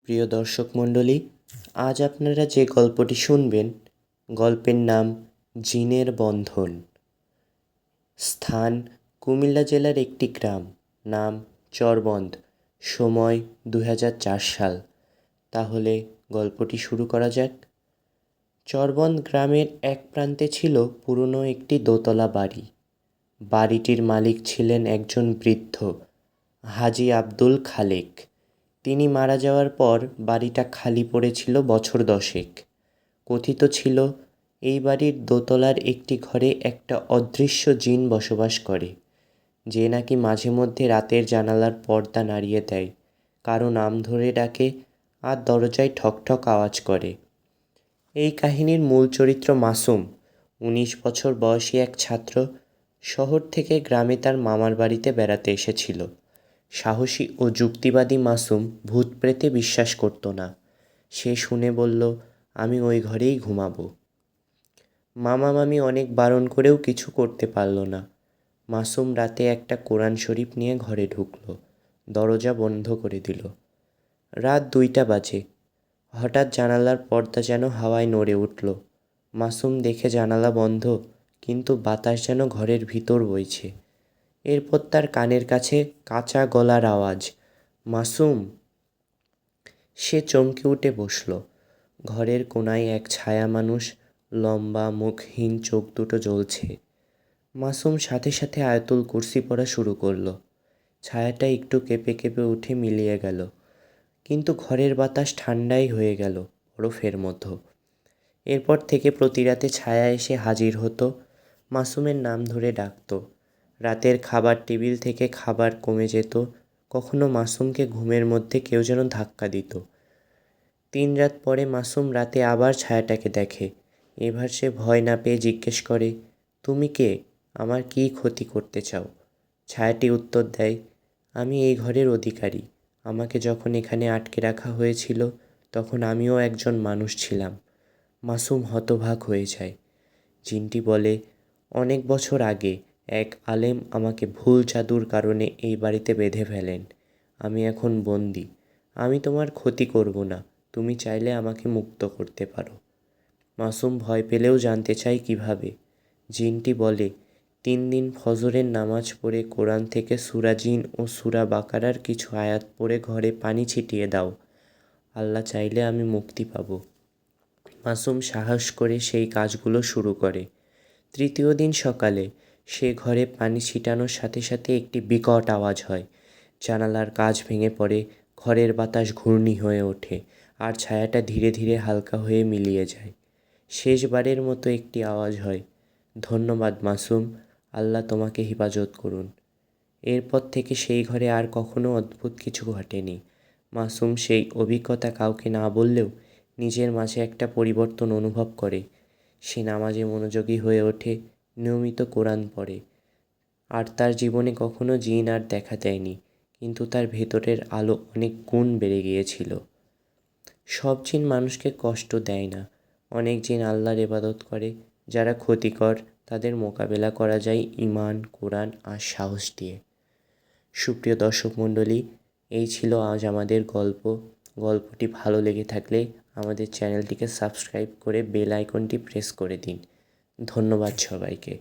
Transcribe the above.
প্রিয় দর্শক মণ্ডলী, আজ আপনারা যে গল্পটি শুনবেন, গল্পের নাম জিনের বন্ধন। স্থান কুমিল্লা জেলার একটি গ্রাম, নাম চরবন্দ, সময় 2004 সাল। তাহলে গল্পটি শুরু করা যাক। চরবন্দ গ্রামের এক প্রান্তে ছিল পুরনো একটি দোতলা বাড়ি। বাড়িটির মালিক ছিলেন একজন বৃদ্ধ, হাজী আব্দুল খালেক। তিনি মারা যাওয়ার পর বাড়িটা খালি পড়েছিল বছর 10। কথিত ছিল এই বাড়ির দোতলার একটি ঘরে একটা অদৃশ্য জিন বসবাস করে, যে নাকি মাঝে মধ্যে রাতের জানালার পর্দা নাড়িয়ে দেয়, কারো নাম ধরে ডাকে আর দরজায় ঠকঠক আওয়াজ করে। এই কাহিনীর মূল চরিত্র মাসুম, 19 বছর বয়সী এক ছাত্র। শহর থেকে গ্রামে তার মামার বাড়িতে বেড়াতে এসেছিল। সাহসী ও যুক্তিবাদী মাসুম ভূত প্রেতে বিশ্বাস করত না। সে শুনে বলল, আমি ওই ঘরেই ঘুমাবো। মামা মামি অনেক বারণ করেও কিছু করতে পারল না। মাসুম রাতে একটা কোরআন শরীফ নিয়ে ঘরে ঢুকলো, দরজা বন্ধ করে দিল। রাত 2টা বাজে। হঠাৎ জানালার পর্দা যেন হাওয়ায় নড়ে উঠল। মাসুম দেখে জানালা বন্ধ, কিন্তু বাতাস যেন ঘরের ভিতর বইছে। এরপর তার কানের কাছে কাঁচা গলার আওয়াজ, মাসুম! সে চমকে উঠে বসল। ঘরের কোনায় এক ছায়া মানুষ, লম্বা, মুখহীন, চোখ দুটো জ্বলছে। মাসুম সাথে সাথে আয়াতুল কুরসি পড়া শুরু করলো। ছায়াটা একটু কেঁপে কেঁপে উঠে মিলিয়ে গেল, কিন্তু ঘরের বাতাস ঠান্ডাই হয়ে গেল, বরফের মতো। এরপর থেকে প্রতি রাতে ছায়া এসে হাজির হতো, মাসুমের নাম ধরে ডাকতো। রাতের খাবার টেবিল থেকে খাবার কমে যেত, কখনো মাসুমকে ঘুমের মধ্যে কেউ যেন ধাক্কা দিত। 3 রাত পরে মাসুম রাতে আবার ছায়াটাকে দেখে। এবার সে ভয় না পেয়ে জিজ্ঞেস করে, তুমি কে? আমার কী ক্ষতি করতে চাও? ছায়াটি উত্তর দেয়, আমি এই ঘরের অধিকারী। আমাকে যখন এখানে আটকে রাখা হয়েছিল, তখন আমিও একজন মানুষ ছিলাম। মাসুম হতবাক হয়ে যায়। জিনটি বলে, অনেক বছর আগে এক আলেম আমাকে ভুল জাদুর কারণে এই বাড়িতে বেঁধে ফেলেন। আমি এখন বন্দি। আমি তোমার ক্ষতি করব না, তুমি চাইলে আমাকে মুক্ত করতে পারো। মাসুম ভয় পেলেও জানতে চায় কিভাবে। জিনটি বলে, 3 দিন ফজরের নামাজ পড়ে কোরআন থেকে সূরা জিন ও সূরা বাকারার কিছু আয়াত পড়ে ঘরে পানি ছিটিয়ে দাও। আল্লাহ চাইলে আমি মুক্তি পাব। মাসুম সাহস করে সেই কাজগুলো শুরু করে। 3য় দিন সকালে সে ঘরে পানি ছিটানোর সাথে সাথে একটি বিকট আওয়াজ হয়। জানালার কাঁচ ভেঙে পড়ে, ঘরের বাতাস ঘূর্ণি হয়ে ওঠে, আর ছায়াটা ধীরে ধীরে হালকা হয়ে মিলিয়ে যায়। শেষবারের মতো একটি আওয়াজ হয়, ধন্যবাদ মাসুম, আল্লাহ তোমাকে হেফাজত করুন। এরপর থেকে সেই ঘরে আর কখনো অদ্ভুত কিছু ঘটেনি। মাসুম সেই অভিজ্ঞতা কাউকে না বললেও নিজের মাঝে একটা পরিবর্তন অনুভব করে। সে নামাজে মনোযোগী হয়ে ওঠে, নিয়মিত কোরআন পড়ে, আর তার জীবনে কখনো জিন আর দেখা দেয়নি, কিন্তু তার ভেতরের আলো অনেক গুণ বেড়ে গিয়েছিল। সব জিন মানুষকে কষ্ট দেয় না। অনেক জিন আল্লাহর ইবাদত করে। যারা ক্ষতিকর, তাদের মোকাবেলা করা যায় ঈমান, কোরআন আর সাহস দিয়ে। সুপ্রিয় দর্শক মণ্ডলী, এই ছিল আজ আমাদের গল্প। গল্পটি ভালো লেগে থাকলে আমাদের চ্যানেলটিকে সাবস্ক্রাইব করে বেল আইকনটি প্রেস করে দিন। ধন্যবাদ সবাইকে।